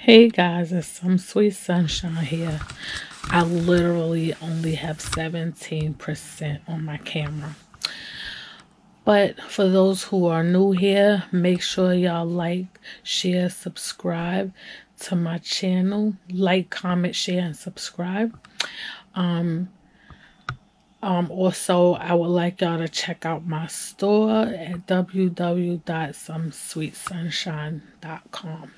Hey guys, it's some sweet sunshine here. I literally only have 17% on my camera. But for those who are new here, make sure y'all like, share, subscribe to my channel. Like, comment, share, and subscribe. Also, I would like y'all to check out my store at www.somesweetsunshine.com.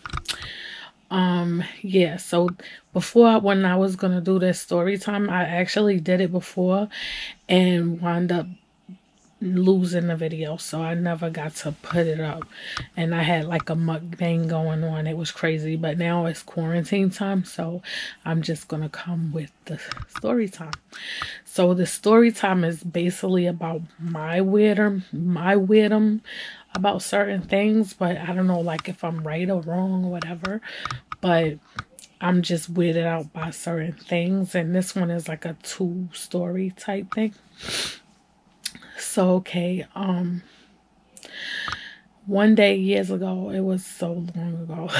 Yeah, so when I was gonna do this story time, I actually did it before and wound up losing the video, so I never got to put it up. And I had like a mukbang going on. It was crazy, but now it's quarantine time, so I'm just gonna come with the story time. So the story time is basically about my wisdom about certain things, but I don't know like if I'm right or wrong or whatever, but I'm just weirded out by certain things, and this one is like a 2-story type thing. So okay, one day years ago, it was so long ago,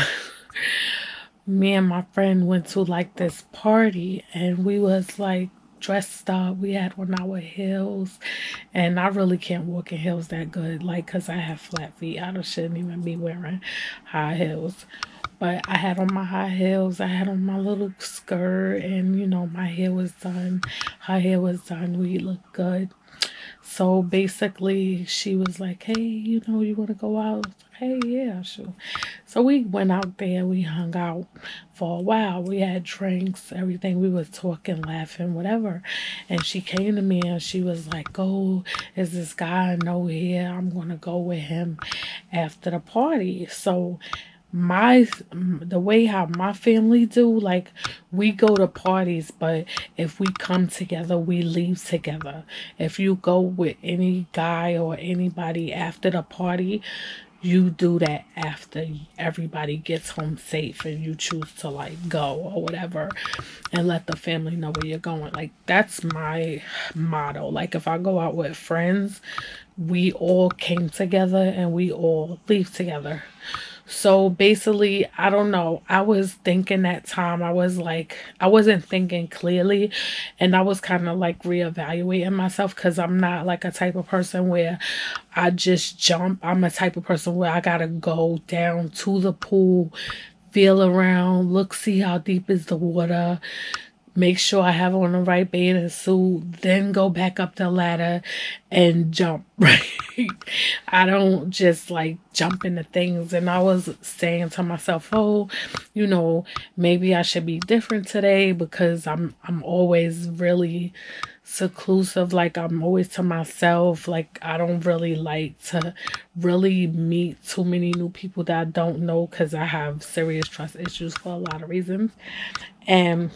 me and my friend went to like this party, and we was like dressed up. We had on our heels, and I really can't walk in heels that good, like, because I have flat feet. I shouldn't even be wearing high heels. But I had on my high heels, I had on my little skirt, and you know, my hair was done. Her hair was done. We looked good. So basically, she was like, hey, you know, you want to go out? I was like, hey, yeah, sure. So we went out there. We hung out for a while. We had drinks, everything. We was talking, laughing, whatever. And she came to me and she was like, oh, is this guy I know here? I'm going to go with him after the party. So the way how my family do, like, we go to parties, but if we come together, we leave together. If you go with any guy or anybody after the party, you do that after everybody gets home safe and you choose to like go or whatever, and let the family know where you're going. Like, that's my motto. Like, if I go out with friends, we all came together and we all leave together. So basically, I don't know. I was thinking that time, I was like, I wasn't thinking clearly, and I was kind of like reevaluating myself, because I'm not like a type of person where I just jump. I'm a type of person where I gotta go down to the pool, feel around, look, see how deep is the water, make sure I have on the right bathing suit, then go back up the ladder and jump, right? I don't just like jump into things. And I was saying to myself, oh, you know, maybe I should be different today, because I'm always really seclusive. Like, I'm always to myself. Like, I don't really like to really meet too many new people that I don't know, because I have serious trust issues for a lot of reasons. And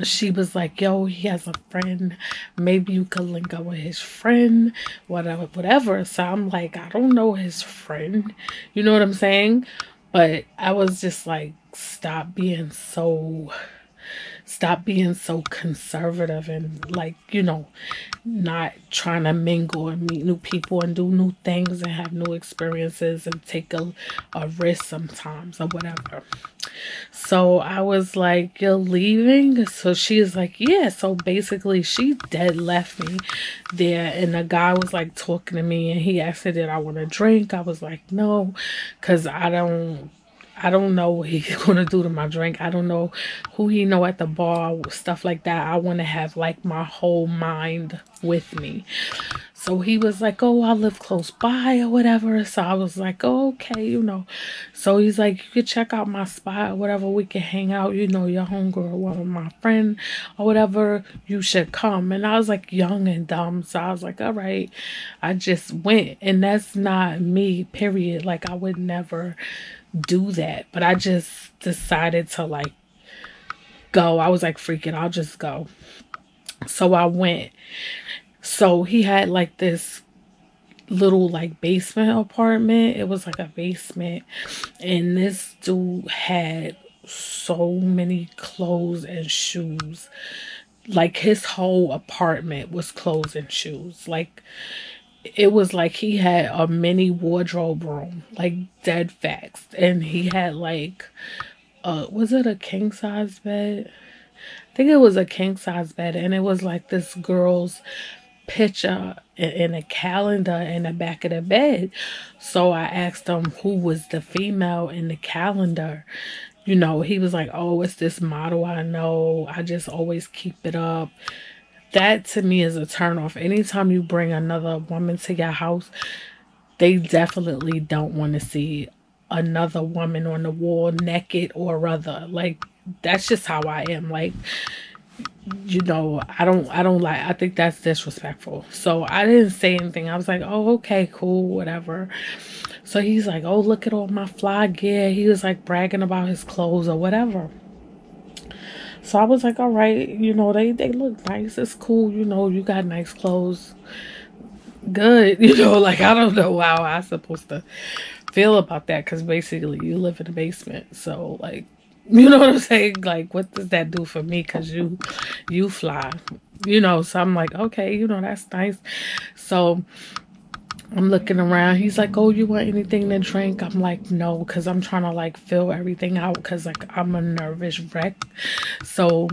she was like, yo, he has a friend, maybe you could link up with his friend, whatever. So I'm like, I don't know his friend, you know what I'm saying? But I was just like, stop being so conservative, and like, you know, not trying to mingle and meet new people and do new things and have new experiences and take a risk sometimes or whatever. So I was like, you're leaving? So she's like, yeah. So basically, she dead left me there, and the guy was like talking to me, and he asked me, did I want to drink? I was like, no, because I don't know what he's gonna do to my drink. I don't know who he know at the bar, stuff like that. I want to have like my whole mind with me. So he was like, oh, I live close by or whatever. So I was like, oh, okay, you know. So he's like, you could check out my spot or whatever. We can hang out. You know, your homegirl, one of my friend or whatever. You should come. And I was like young and dumb. So I was like, all right. I just went. And that's not me, period. Like, I would never do that. But I just decided to like go. I was like, freak it, I'll just go. So I went. So he had like this little like basement apartment. It was like a basement, and this dude had so many clothes and shoes. Like, his whole apartment was clothes and shoes. Like, it was like he had a mini wardrobe room, like, dead facts. And he had like was it a king size bed? I think it was a king size bed, and it was like this girl's picture in a calendar in the back of the bed. So I asked him who was the female in the calendar. You know, he was like, oh, it's this model I know. I just always keep it up. That to me is a turn off. Anytime you bring another woman to your house, they definitely don't want to see another woman on the wall naked or other. Like, that's just how I am. Like, you know, I don't like, I think that's disrespectful. So I didn't say anything. I was like, oh, okay, cool, whatever. So he's like, oh, look at all my fly gear. He was like bragging about his clothes or whatever. So I was like, all right, you know, they look nice. It's cool, you know, you got nice clothes. Good, you know, like, I don't know how I'm supposed to feel about that, because basically you live in a basement. So, like, you know what I'm saying? Like, what does that do for me? Because you fly, you know. So I'm like, okay, you know, that's nice. So I'm looking around. He's like, oh, you want anything to drink? I'm like, no, because I'm trying to like fill everything out, because like I'm a nervous wreck. So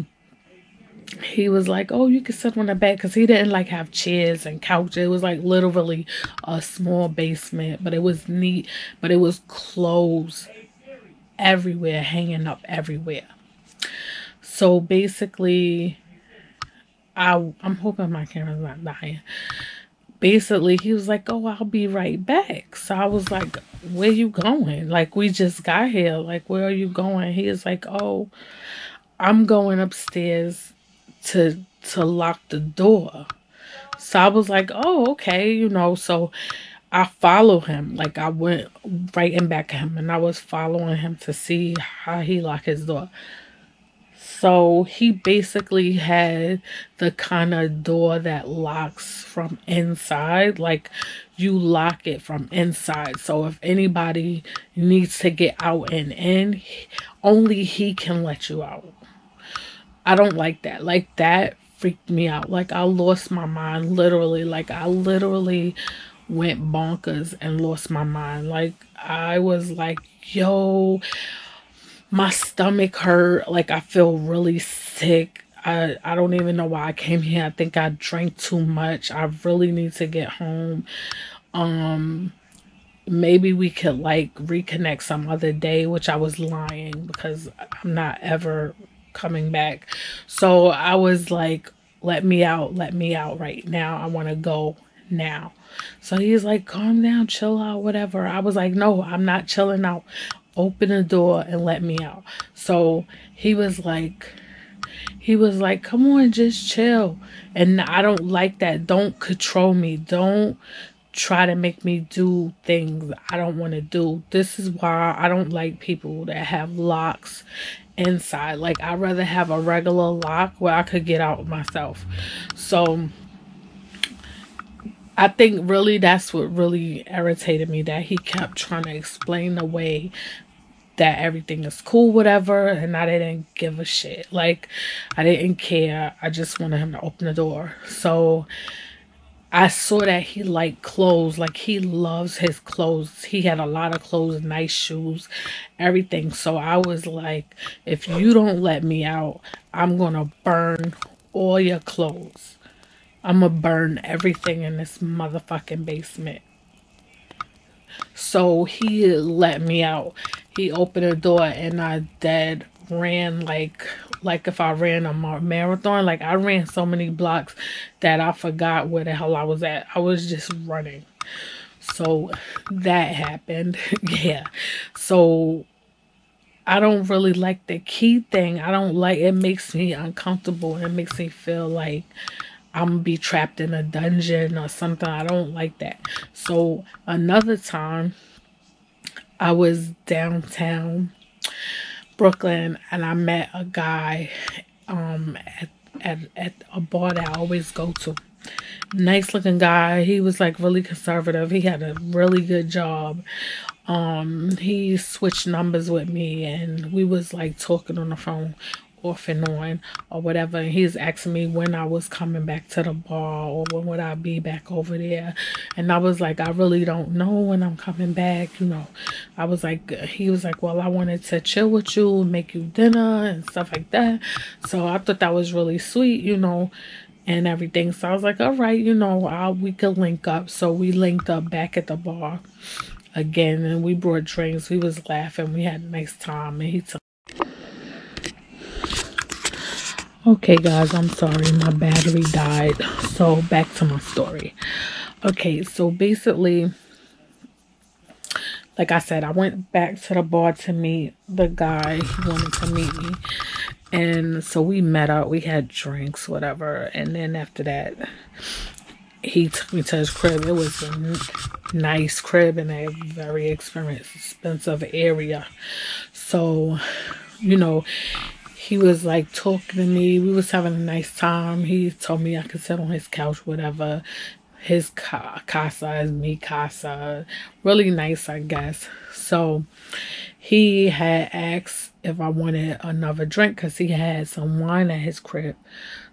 he was like, oh, you can sit on the bed, because he didn't like have chairs and couches. It was like literally a small basement, but it was neat. But it was clothes everywhere, hanging up everywhere. So basically, I'm hoping my camera's not dying. Basically, he was like, oh, I'll be right back. So I was like, where you going? Like, we just got here. Like, where are you going? He is like, oh, I'm going upstairs to lock the door. So I was like, oh, okay, you know. So I follow him. Like, I went right in back of him, and I was following him to see how he locked his door. So he basically had the kind of door that locks from inside. Like, you lock it from inside. So if anybody needs to get out and in, only he can let you out. I don't like that. Like, that freaked me out. Like, I lost my mind, literally. Like, I literally went bonkers and lost my mind. Like, I was like, yo, my stomach hurt. Like, I feel really sick. I don't even know why I came here. I think I drank too much. I really need to get home. Maybe we could like reconnect some other day, which I was lying, because I'm not ever coming back. So I was like, let me out right now. I want to go now. So he's like, calm down, chill out, whatever. I was like, no, I'm not chilling out. Open the door and let me out. So he was like, come on, just chill. And I don't like that. Don't control me. Don't try to make me do things I don't want to do. This is why I don't like people that have locks inside. Like, I'd rather have a regular lock where I could get out myself. So I think really that's what really irritated me, that he kept trying to explain away that everything is cool, whatever, and I didn't give a shit. Like, I didn't care. I just wanted him to open the door. So I saw that he liked clothes. Like, he loves his clothes. He had a lot of clothes, nice shoes, everything. So I was like, if you don't let me out, I'm gonna burn all your clothes. I'm gonna burn everything in this motherfucking basement. So he let me out. He opened the door, and I dead ran like if I ran a marathon. Like, I ran so many blocks that I forgot where the hell I was at. I was just running. So that happened. Yeah. So I don't really like the key thing. I don't like it. Makes me uncomfortable. It makes me feel like I'm gonna be trapped in a dungeon or something. I don't like that. So another time, I was downtown Brooklyn, and I met a guy at a bar that I always go to. Nice looking guy. He was like really conservative. He had a really good job. He switched numbers with me, and we was like talking on the phone off and on or whatever. And he's asking me when I was coming back to the bar or when would I be back over there. And I was like, I really don't know when I'm coming back, you know. I was like, he was like, well, I wanted to chill with you, make you dinner and stuff like that. So I thought that was really sweet, you know, and everything. So I was like, all right, you know, we could link up. So we linked up back at the bar again, and we brought drinks. We was laughing. We had a nice time, and he took. Okay, guys, I'm sorry, my battery died. So back to my story. Okay, so basically, like I said, I went back to the bar to meet the guy. He wanted to meet me. And so we met up. We had drinks, whatever. And then after that, he took me to his crib. It was a nice crib in a very expensive area. So, you know, he was like talking to me. We was having a nice time. He told me I could sit on his couch, whatever. His casa is mi casa. Really nice, I guess. So he had asked if I wanted another drink because he had some wine at his crib.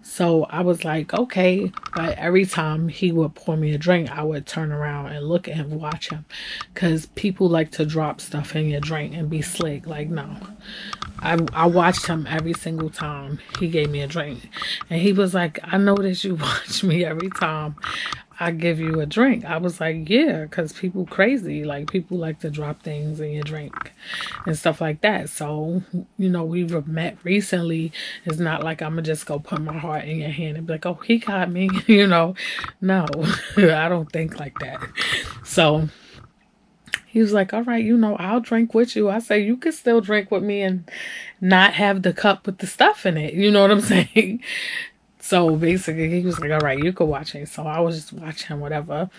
So I was like, okay. But every time he would pour me a drink, I would turn around and look at him, watch him. Because people like to drop stuff in your drink and be slick. Like, no. I watched him every single time he gave me a drink. And he was like, I noticed you watch me every time I give you a drink. I was like, yeah, because people crazy. Like, people like to drop things in your drink and stuff like that. So, you know, we've met recently. It's not like I'm going to just go put my heart in your hand and be like, oh, he got me. You know, no, I don't think like that. So he was like, all right, you know, I'll drink with you. I say, you can still drink with me and not have the cup with the stuff in it. You know what I'm saying? So basically, he was like, all right, you could watch it. So I was just watching whatever.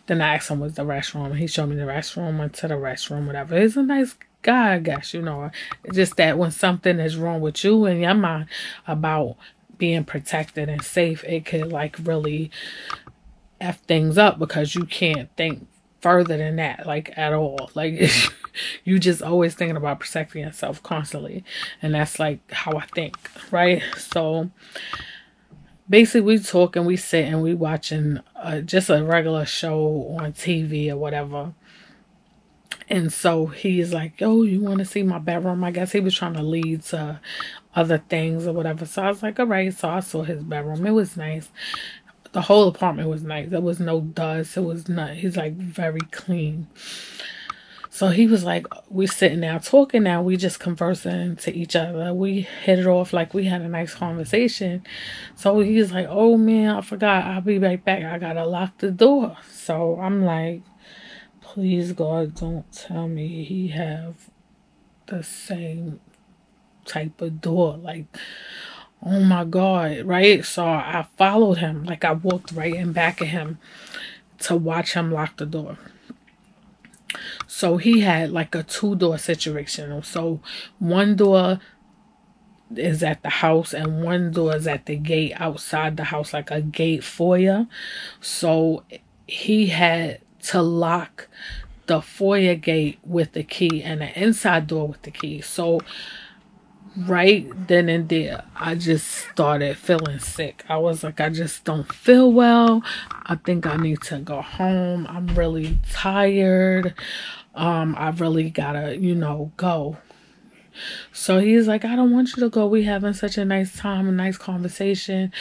Then I asked him, what's the restroom? He showed me the restroom, went to the restroom, whatever. He's a nice guy, I guess, you know. It's just that when something is wrong with you and your mind about being protected and safe, it could like really F things up because you can't think further than that, like at all. Like you just always thinking about protecting yourself constantly. And that's like how I think, right? So basically we talk and we sit and we watching just a regular show on TV or whatever. And so he's like, yo, you want to see my bedroom? I guess he was trying to lead to other things or whatever. So I was like, all right. So I saw his bedroom. It was nice. The whole apartment was nice. There was no dust. It was not. He's like very clean. So he was like, we sitting down talking now. We just conversing to each other. We hit it off like we had a nice conversation. So he's like, oh man, I forgot. I'll be right back. I gotta lock the door. So I'm like, please God, don't tell me he have the same type of door. Like, oh my God, right? So I followed him. Like I walked right in back of him to watch him lock the door. So he had like a 2-door situation. So one door is at the house and one door is at the gate outside the house, like a gate foyer. So he had to lock the foyer gate with the key and the inside door with the key. So right then and there, I just started feeling sick. I was like, I just don't feel well. I think I need to go home. I'm really tired. I really gotta, you know, go. So he's like, I don't want you to go. We having such a nice time, a nice conversation.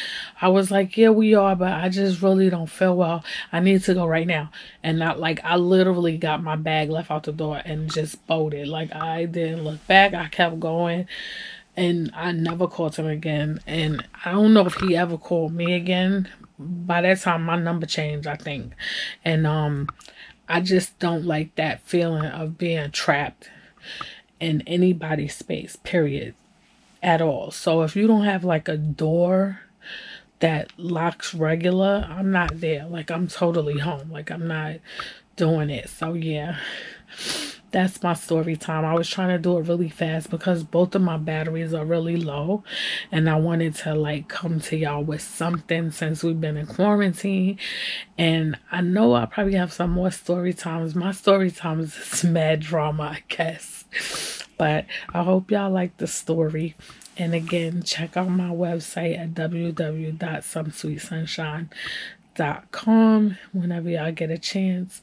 I was like, yeah, we are, but I just really don't feel well. I need to go right now. And not like, I literally got my bag left out the door and just bolted. Like I didn't look back. I kept going and I never called him again. And I don't know if he ever called me again. By that time, my number changed, I think. And I just don't like that feeling of being trapped in anybody's space, period, at all. So if you don't have like a door that locks regular, I'm not there. Like I'm totally home. Like I'm not doing it. So yeah, that's my story time. I was trying to do it really fast because both of my batteries are really low and I wanted to like come to y'all with something since we've been in quarantine. And I know I'll probably have some more story times. My story times is mad drama, I guess. But I hope y'all like the story. And again, check out my website at www.somesweetsunshine.com whenever y'all get a chance.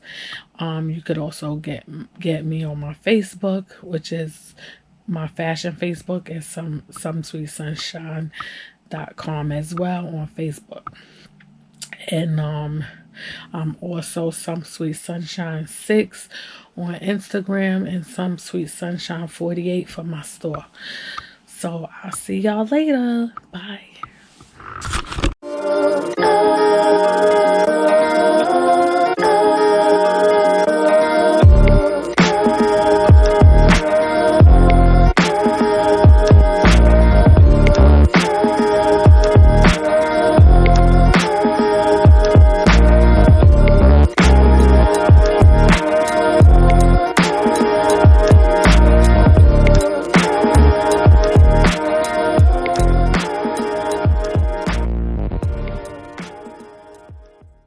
You could also get me on my Facebook, which is my fashion Facebook, and somesweetsunshine.com as well on Facebook. And I'm also Some Sweet Sunshine 6 on Instagram and Some Sweet Sunshine 48 for my store. So I'll see y'all later. Bye.